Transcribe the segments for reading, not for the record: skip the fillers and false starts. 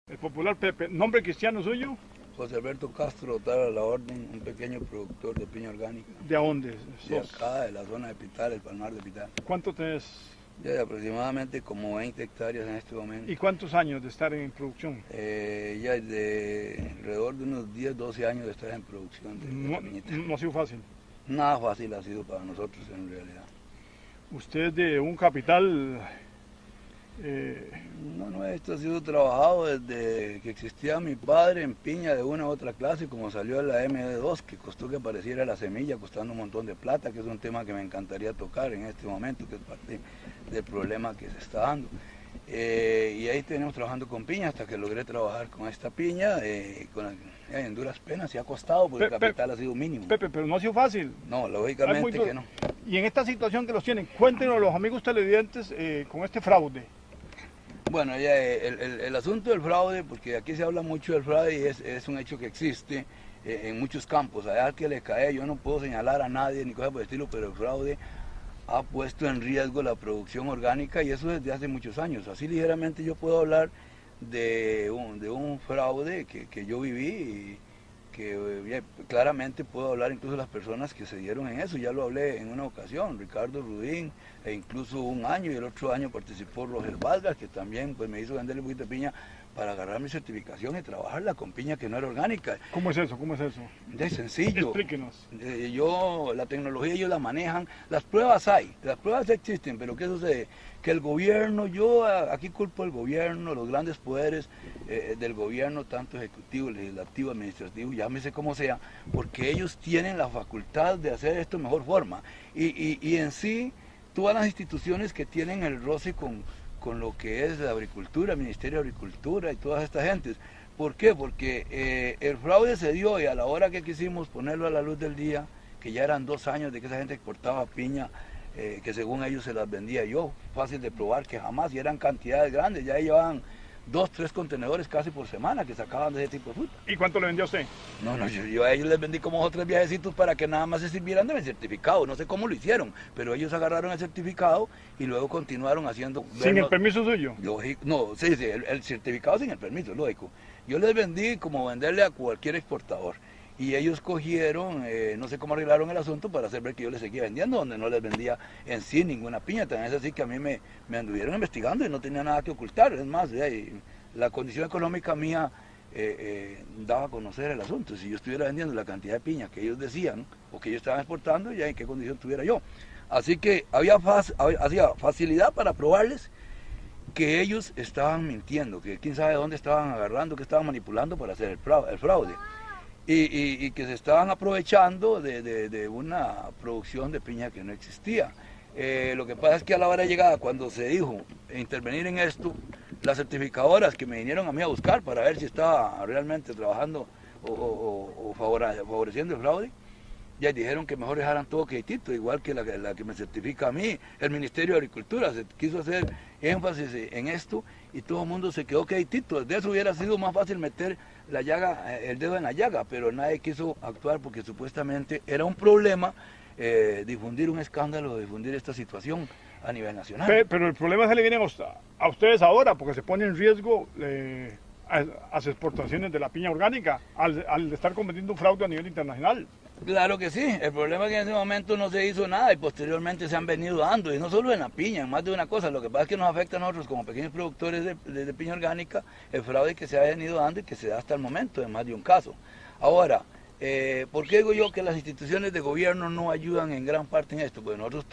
El popular Pepe. ¿Nombre cristiano suyo? José Alberto Castro, tal a la orden, un pequeño productor de piña orgánica. ¿De dónde De sos? acá, de la zona de Pital, el Palmar de Pital. ¿Cuánto tenés? Ya de aproximadamente como 20 hectáreas en este momento. ¿Y cuántos años de estar en producción? Ya de alrededor de unos 10, 12 años de estar en producción de No, piñita. no ha sido fácil. Nada fácil ha sido para nosotros en realidad. Usted es de un capital... No, esto ha sido trabajado desde que existía mi padre en piña de una u otra clase, como salió la MD2, que costó que apareciera la semilla, costando un montón de plata, que es un tema que me encantaría tocar en este momento, que es parte del problema que se está dando. Y ahí tenemos trabajando con piña hasta que logré trabajar con esta piña, en duras penas, y ha costado porque el capital ha sido mínimo. Pepe, pero no ha sido fácil. No, lógicamente que no. Y en esta situación que los tienen, cuéntenos los amigos televidentes con este fraude. Bueno, ya el asunto del fraude, porque aquí se habla mucho del fraude y es un hecho que existe en muchos campos. Allá al que le cae, yo no puedo señalar a nadie ni cosas por el estilo, pero el fraude ha puesto en riesgo la producción orgánica y eso desde hace muchos años. Así ligeramente yo puedo hablar de un fraude que yo viví y que claramente puedo hablar incluso de las personas que se dieron en eso. Ya lo hablé en una ocasión, Ricardo Rudín, e incluso un año, y el otro año participó Roger Vargas, que también pues, me hizo venderle un poquito de piña para agarrar mi certificación y trabajarla con piña que no era orgánica. ¿Cómo es eso? ¿Cómo es eso? Es sencillo. Explíquenos. La tecnología ellos la manejan, las pruebas hay, las pruebas existen, pero ¿qué sucede? Que el gobierno, yo aquí culpo al gobierno, los grandes poderes del gobierno, tanto ejecutivo, legislativo, administrativo, llámese como sea, porque ellos tienen la facultad de hacer esto de mejor forma. Y en sí, todas las instituciones que tienen el roce con lo que es la agricultura, el Ministerio de Agricultura y todas estas gentes. ¿Por qué? Porque el fraude se dio y a la hora que quisimos ponerlo a la luz del día, que ya eran 2 años de que esa gente exportaba piña, que según ellos se las vendía yo, fácil de probar que jamás, y eran cantidades grandes, ya llevaban 2, 3 contenedores casi por semana que sacaban de ese tipo de fruta. ¿Y cuánto le vendió a usted? No, yo a ellos les vendí como 2 o 3 viajecitos para que nada más se sirvieran de mi certificado, no sé cómo lo hicieron, pero ellos agarraron el certificado y luego continuaron haciendo... ¿Sin el permiso suyo? No, sí, el certificado sin el permiso, lógico. Yo les vendí como venderle a cualquier exportador. Y ellos cogieron, no sé cómo arreglaron el asunto para hacer ver que yo les seguía vendiendo, donde no les vendía en sí ninguna piña. También es así que a mí me anduvieron investigando y no tenía nada que ocultar. Es más, la condición económica mía daba a conocer el asunto. Si yo estuviera vendiendo la cantidad de piña que ellos decían o que ellos estaban exportando, ya en qué condición estuviera yo. Así que había facilidad para probarles que ellos estaban mintiendo, que quién sabe dónde estaban agarrando, que estaban manipulando para hacer el fraude. Y que se estaban aprovechando de una producción de piña que no existía. Lo que pasa es que a la hora de llegada, cuando se dijo intervenir en esto, las certificadoras que me vinieron a mí a buscar para ver si estaba realmente trabajando o favoreciendo el fraude, ya dijeron que mejor dejaran todo quietito, igual que la que me certifica a mí, el Ministerio de Agricultura. Se quiso hacer énfasis en esto y todo el mundo se quedó quietito. De eso hubiera sido más fácil meter el dedo en la llaga, pero nadie quiso actuar porque supuestamente era un problema difundir un escándalo, difundir esta situación a nivel nacional. Pero el problema se le viene a ustedes ahora porque se pone en riesgo las exportaciones de la piña orgánica al estar cometiendo un fraude a nivel internacional. Claro que sí, el problema es que en ese momento no se hizo nada y posteriormente se han venido dando, y no solo en la piña, en más de una cosa. Lo que pasa es que nos afecta a nosotros como pequeños productores de piña orgánica el fraude que se ha venido dando y que se da hasta el momento en más de un caso. Ahora, ¿por qué digo yo que las instituciones de gobierno no ayudan en gran parte en esto? Pues nosotros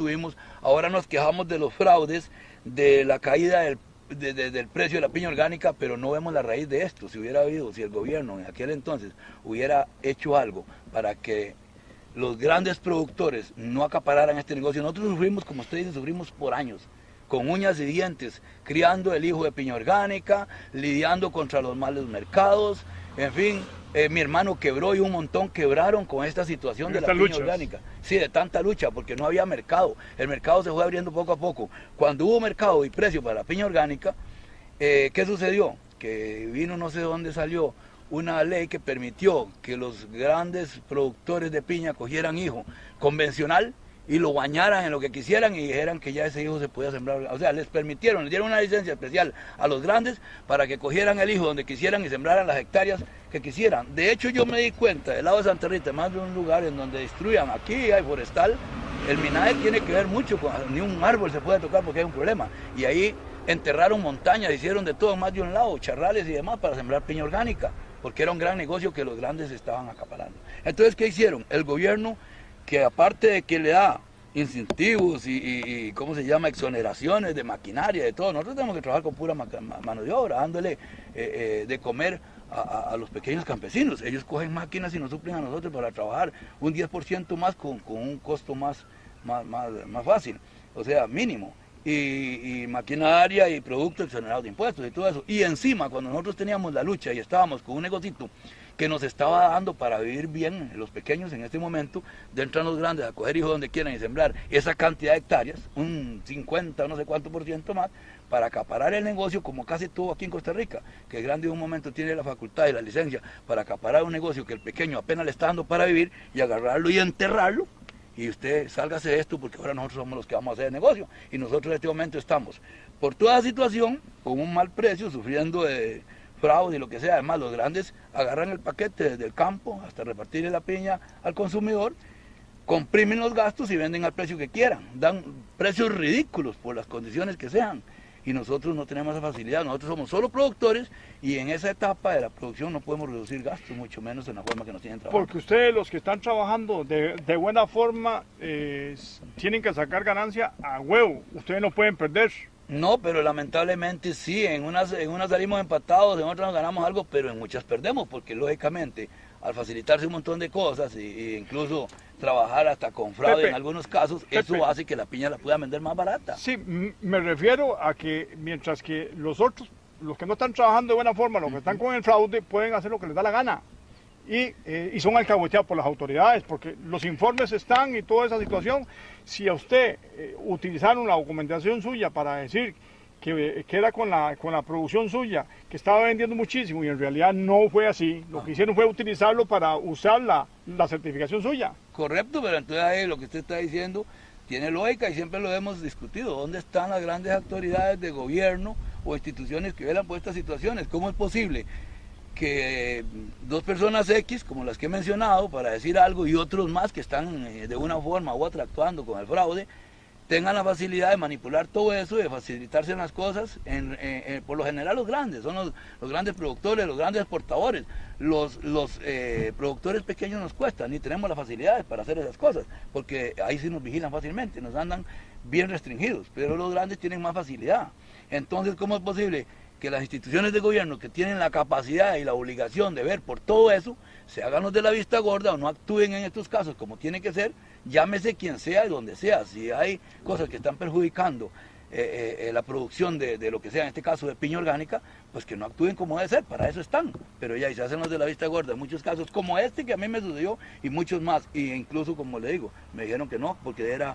ahora nos quejamos de los fraudes, de la caída del precio de la piña orgánica, pero no vemos la raíz de esto. Si el gobierno en aquel entonces hubiera hecho algo para que los grandes productores no acapararan este negocio. Nosotros sufrimos, como usted dice, sufrimos por años, con uñas y dientes, criando el hijo de piña orgánica, lidiando contra los malos mercados, en fin. Mi hermano quebró y un montón quebraron con esta situación de la piña orgánica. Sí, de tanta lucha, porque no había mercado. El mercado se fue abriendo poco a poco. Cuando hubo mercado y precio para la piña orgánica, ¿qué sucedió? Que vino, no sé de dónde salió, una ley que permitió que los grandes productores de piña cogieran hijo convencional y lo bañaran en lo que quisieran y dijeran que ya ese hijo se podía sembrar. O sea, les permitieron, les dieron una licencia especial a los grandes para que cogieran el hijo donde quisieran y sembraran las hectáreas que quisieran. De hecho, yo me di cuenta, del lado de Santa Rita, más de un lugar en donde destruyan, aquí hay forestal, el minaje tiene que ver mucho con, ni un árbol se puede tocar porque hay un problema. Y ahí enterraron montañas, hicieron de todo, más de un lado, charrales y demás para sembrar piña orgánica, porque era un gran negocio que los grandes estaban acaparando. Entonces, ¿qué hicieron? El gobierno, que aparte de que le da incentivos y ¿cómo se llama?, exoneraciones de maquinaria, de todo, nosotros tenemos que trabajar con pura mano de obra, dándole de comer a los pequeños campesinos. Ellos cogen máquinas y nos suplen a nosotros para trabajar un 10% más con un costo más fácil, o sea, mínimo. Y maquinaria y productos exonerados de impuestos y todo eso. Y encima, cuando nosotros teníamos la lucha y estábamos con un negocito que nos estaba dando para vivir bien los pequeños en este momento, de entrar los grandes a coger hijos donde quieran y sembrar esa cantidad de hectáreas, un 50 no sé cuánto por ciento más, para acaparar el negocio, como casi todo aquí en Costa Rica, que el grande en un momento tiene la facultad y la licencia para acaparar un negocio que el pequeño apenas le está dando para vivir y agarrarlo y enterrarlo. Y usted sálgase de esto porque ahora nosotros somos los que vamos a hacer el negocio. Y nosotros en este momento estamos, por toda situación, con un mal precio, sufriendo de fraude y lo que sea. Además, los grandes agarran el paquete desde el campo hasta repartirle la piña al consumidor, comprimen los gastos y venden al precio que quieran. Dan precios ridículos por las condiciones que sean. Y nosotros no tenemos esa facilidad, nosotros somos solo productores y en esa etapa de la producción no podemos reducir gastos, mucho menos en la forma que nos tienen trabajando. Porque ustedes, los que están trabajando de buena forma, tienen que sacar ganancia a huevo, ustedes no pueden perder. No, pero lamentablemente sí, en unas salimos empatados, en otras nos ganamos algo, pero en muchas perdemos, porque lógicamente al facilitarse un montón de cosas e incluso trabajar hasta con fraude, Pepe, en algunos casos, eso hace que la piña la pueda vender más barata. Sí, me refiero a que mientras que los otros, los que no están trabajando de buena forma, los que están con el fraude, pueden hacer lo que les da la gana. Y son alcahueteados por las autoridades, porque los informes están y toda esa situación. Si a usted utilizaron la documentación suya para decir que era con la producción suya, que estaba vendiendo muchísimo y en realidad no fue así, lo que hicieron fue utilizarlo para usar la certificación suya. Correcto, pero entonces ahí lo que usted está diciendo tiene lógica y siempre lo hemos discutido. ¿Dónde están las grandes autoridades de gobierno o instituciones que velan por estas situaciones? ¿Cómo es posible que dos personas X, como las que he mencionado, para decir algo, y otros más que están de una forma u otra actuando con el fraude, tengan la facilidad de manipular todo eso y de facilitarse las cosas? Por lo general los grandes, son los grandes productores, los grandes exportadores. Los productores pequeños nos cuestan y tenemos las facilidades para hacer esas cosas, porque ahí sí nos vigilan fácilmente, nos andan bien restringidos, pero los grandes tienen más facilidad. Entonces, ¿cómo es posible que las instituciones de gobierno que tienen la capacidad y la obligación de ver por todo eso, se hagan los de la vista gorda o no actúen en estos casos como tiene que ser? Llámese quien sea y donde sea, si hay cosas que están perjudicando la producción de lo que sea, en este caso de piña orgánica, pues que no actúen como debe ser, para eso están. Pero ya, y se hacen los de la vista gorda en muchos casos, como este que a mí me sucedió y muchos más, y incluso, como le digo, me dijeron que no, porque era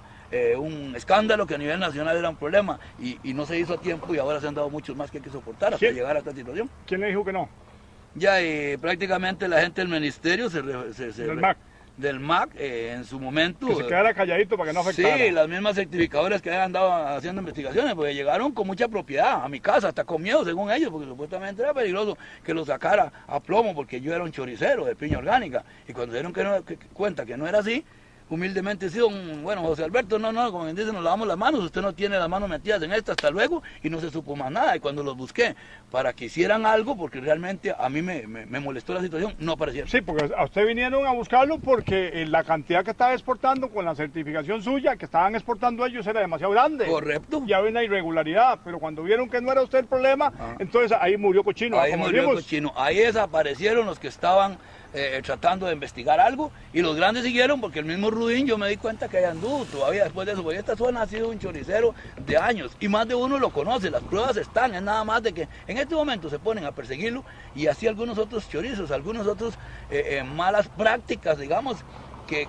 un escándalo que a nivel nacional era un problema y no se hizo a tiempo, y ahora se han dado muchos más que hay que soportar hasta llegar a esta situación. ¿Quién le dijo que no? Ya, prácticamente la gente del ministerio del MAC en su momento. Que se quedara calladito para que no afectara. Sí, las mismas certificadoras que habían andado haciendo investigaciones, porque llegaron con mucha propiedad a mi casa, hasta con miedo según ellos, porque supuestamente era peligroso que lo sacara a plomo, porque yo era un choricero de piña orgánica. Y cuando se dieron cuenta que no era así, humildemente sí, bueno, José Alberto, no, como quien dice, nos lavamos las manos, usted no tiene las manos metidas en esta, hasta luego, y no se supo más nada. Y cuando los busqué para que hicieran algo, porque realmente a mí me molestó la situación, no aparecieron. Sí, porque a usted vinieron a buscarlo porque la cantidad que estaba exportando con la certificación suya, que estaban exportando ellos, era demasiado grande. Correcto. Y había una irregularidad, pero cuando vieron que no era usted el problema, entonces ahí murió cochino. Ahí murió cochino, ahí desaparecieron los que estaban tratando de investigar algo, y los grandes siguieron, porque el mismo Rudín, yo me di cuenta que ahí anduvo todavía después de eso, porque esta zona ha sido un choricero de años y más de uno lo conoce, las pruebas están, es nada más de que en este momento se ponen a perseguirlo, y así algunos otros chorizos, algunos otros malas prácticas, digamos, que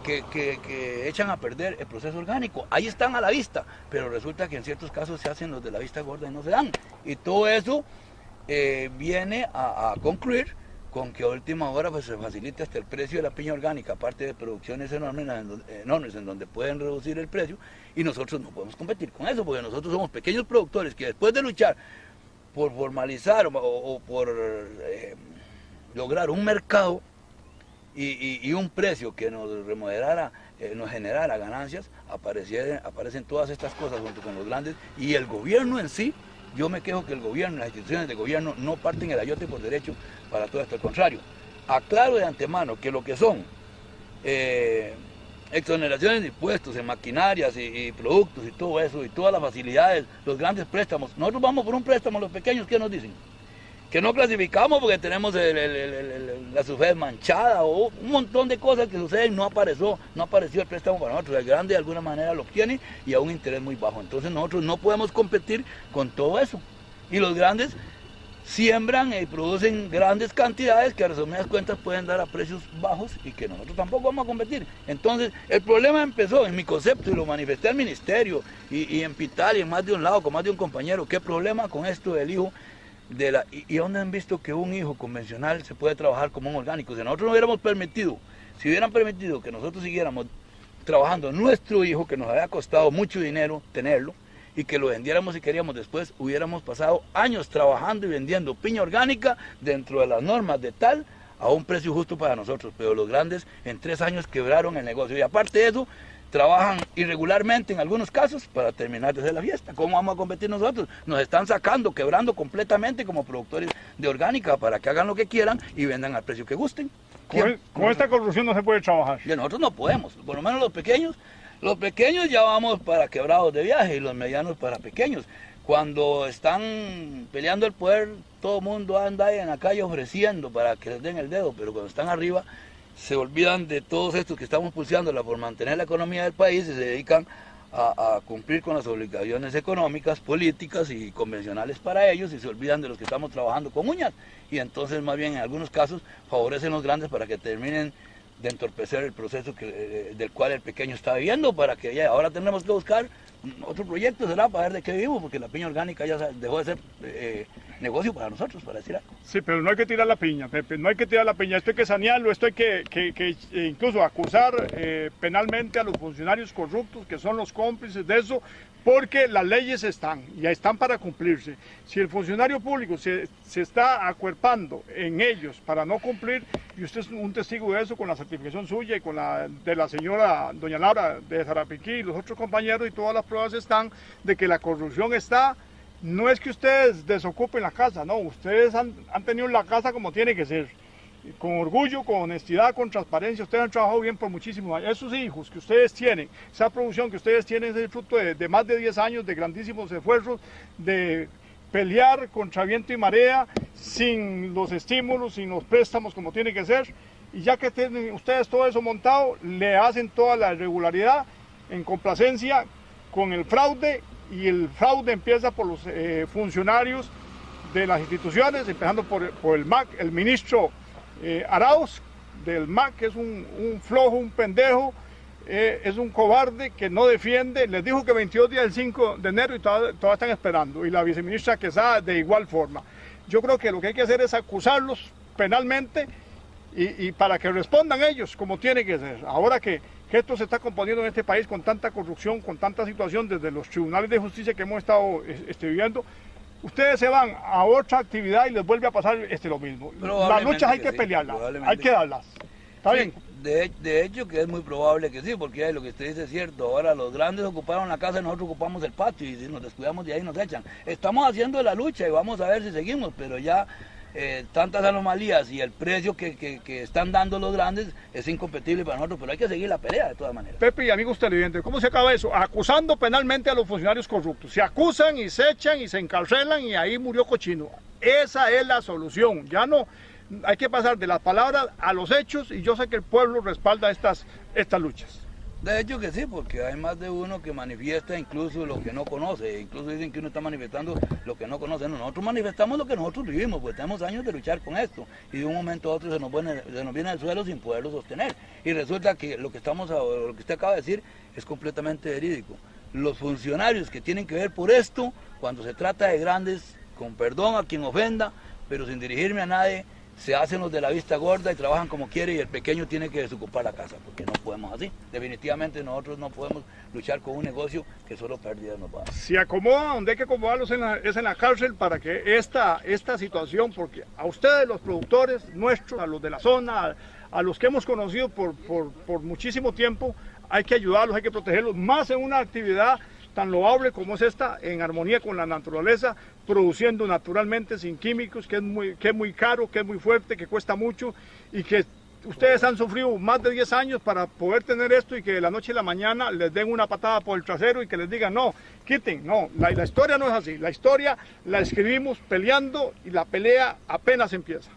echan a perder el proceso orgánico. Ahí están a la vista, pero resulta que en ciertos casos se hacen los de la vista gorda y no se dan, y todo eso viene a concluir con que a última hora pues, se facilite hasta el precio de la piña orgánica, aparte de producciones enormes en donde pueden reducir el precio, y nosotros no podemos competir con eso, porque nosotros somos pequeños productores que después de luchar por formalizar o por lograr un mercado y un precio que nos remodelara, nos generara ganancias, aparecen todas estas cosas junto con los grandes, y el gobierno en sí. Yo me quejo que el gobierno, las instituciones de gobierno no parten el ayote por derecho para todo esto, al contrario. Aclaro de antemano que lo que son exoneraciones de impuestos en maquinarias y productos y todo eso, y todas las facilidades, los grandes préstamos. Nosotros vamos por un préstamo, los pequeños, ¿qué nos dicen? Que no clasificamos porque tenemos la SUFED manchada o un montón de cosas que suceden, no apareció el préstamo para nosotros. El grande de alguna manera lo obtiene y a un interés muy bajo. Entonces nosotros no podemos competir con todo eso. Y los grandes siembran y producen grandes cantidades que a resumidas cuentas pueden dar a precios bajos y que nosotros tampoco vamos a competir. Entonces el problema empezó en mi concepto y lo manifesté al ministerio y en Pital y en más de un lado con más de un compañero. ¿Qué problema con esto del hijo? ¿Y dónde han visto que un hijo convencional se puede trabajar como un orgánico? Si nosotros no hubiéramos permitido, si hubieran permitido que nosotros siguiéramos trabajando nuestro hijo, que nos había costado mucho dinero tenerlo, y que lo vendiéramos si queríamos después, hubiéramos pasado años trabajando y vendiendo piña orgánica dentro de las normas de tal a un precio justo para nosotros. Pero los grandes en 3 años quebraron el negocio, y aparte de eso, trabajan irregularmente en algunos casos para terminar de hacer la fiesta. ¿Cómo vamos a competir nosotros? Nos están sacando, quebrando completamente como productores de orgánica para que hagan lo que quieran y vendan al precio que gusten. Con esta corrupción no se puede trabajar. Y nosotros no podemos, por lo menos los pequeños ya vamos para quebrados de viaje y los medianos para pequeños. Cuando están peleando el poder, todo el mundo anda ahí en la calle ofreciendo para que les den el dedo, pero cuando están arriba se olvidan de todos estos que estamos pulseándola por mantener la economía del país y se dedican a cumplir con las obligaciones económicas, políticas y convencionales para ellos, y se olvidan de los que estamos trabajando con uñas. Y entonces más bien en algunos casos favorecen los grandes para que terminen de entorpecer el proceso del cual el pequeño está viviendo, para que ya ahora tenemos que buscar otro proyecto, será para ver de qué vivimos, porque la piña orgánica ya dejó de ser negocio para nosotros, para decir algo. Sí, pero no hay que tirar la piña, Pepe, no hay que tirar la piña, esto hay que sanearlo, esto hay que incluso acusar penalmente a los funcionarios corruptos que son los cómplices de eso, porque las leyes están, y están para cumplirse. Si el funcionario público se está acuerpando en ellos para no cumplir, y usted es un testigo de eso con la certificación suya y con la de la señora doña Laura de Zarapiquí y los otros compañeros, y todas las pruebas están de que la corrupción está. No es que ustedes desocupen la casa, no, ustedes han tenido la casa como tiene que ser, con orgullo, con honestidad, con transparencia. Ustedes han trabajado bien por muchísimos años. Esos hijos que ustedes tienen, esa producción que ustedes tienen, es el fruto de más de 10 años de grandísimos esfuerzos, de pelear contra viento y marea, sin los estímulos, sin los préstamos como tiene que ser. Y ya que tienen ustedes todo eso montado, le hacen toda la irregularidad en complacencia con el fraude, y el fraude empieza por los funcionarios de las instituciones, empezando por el MAC, el ministro Arauz del MAC, que es un flojo, un pendejo, es un cobarde que no defiende. Les dijo que 22 días del 5 de enero y todavía están esperando, y la viceministra Quesada de igual forma. Yo creo que lo que hay que hacer es acusarlos penalmente y para que respondan ellos como tiene que ser. Ahora que esto se está componiendo en este país con tanta corrupción, con tanta situación desde los tribunales de justicia que hemos estado viviendo, ustedes se van a otra actividad y les vuelve a pasar lo mismo. Las luchas hay que pelearlas, hay que darlas. ¿Está bien? De hecho que es muy probable que sí, porque lo que usted dice es cierto. Ahora los grandes ocuparon la casa y nosotros ocupamos el patio, y si nos descuidamos de ahí nos echan. Estamos haciendo la lucha y vamos a ver si seguimos, pero ya tantas anomalías y el precio que están dando los grandes es incompetible para nosotros, pero hay que seguir la pelea de todas maneras. Pepe y amigos televidentes, ¿cómo se acaba eso? Acusando penalmente a los funcionarios corruptos. Se acusan y se echan y se encarcelan, y ahí murió cochino. Esa es la solución. Ya no hay que pasar de las palabras a los hechos, y yo sé que el pueblo respalda estas luchas. De hecho que sí, porque hay más de uno que manifiesta incluso lo que no conoce, incluso dicen que uno está manifestando lo que no conoce. No, nosotros manifestamos lo que nosotros vivimos, pues tenemos años de luchar con esto, y de un momento a otro se nos viene al suelo sin poderlo sostener, y resulta que lo que usted acaba de decir es completamente verídico. Los funcionarios que tienen que ver por esto, cuando se trata de grandes, con perdón a quien ofenda, pero sin dirigirme a nadie, se hacen los de la vista gorda y trabajan como quiere y el pequeño tiene que desocupar la casa, porque no podemos así. Definitivamente nosotros no podemos luchar con un negocio que solo pérdidas nos va a dar. Si acomoda, donde hay que acomodarlos es en la cárcel para que esta situación, porque a ustedes los productores nuestros, a los de la zona, a los que hemos conocido por muchísimo tiempo, hay que ayudarlos, hay que protegerlos, más en una actividad tan loable como es esta, en armonía con la naturaleza, produciendo naturalmente sin químicos, que es muy caro, que es muy fuerte, que cuesta mucho y que ustedes han sufrido más de 10 años para poder tener esto y que de la noche a la mañana les den una patada por el trasero y que les digan no, quiten, no, la historia no es así, la historia la escribimos peleando y la pelea apenas empieza.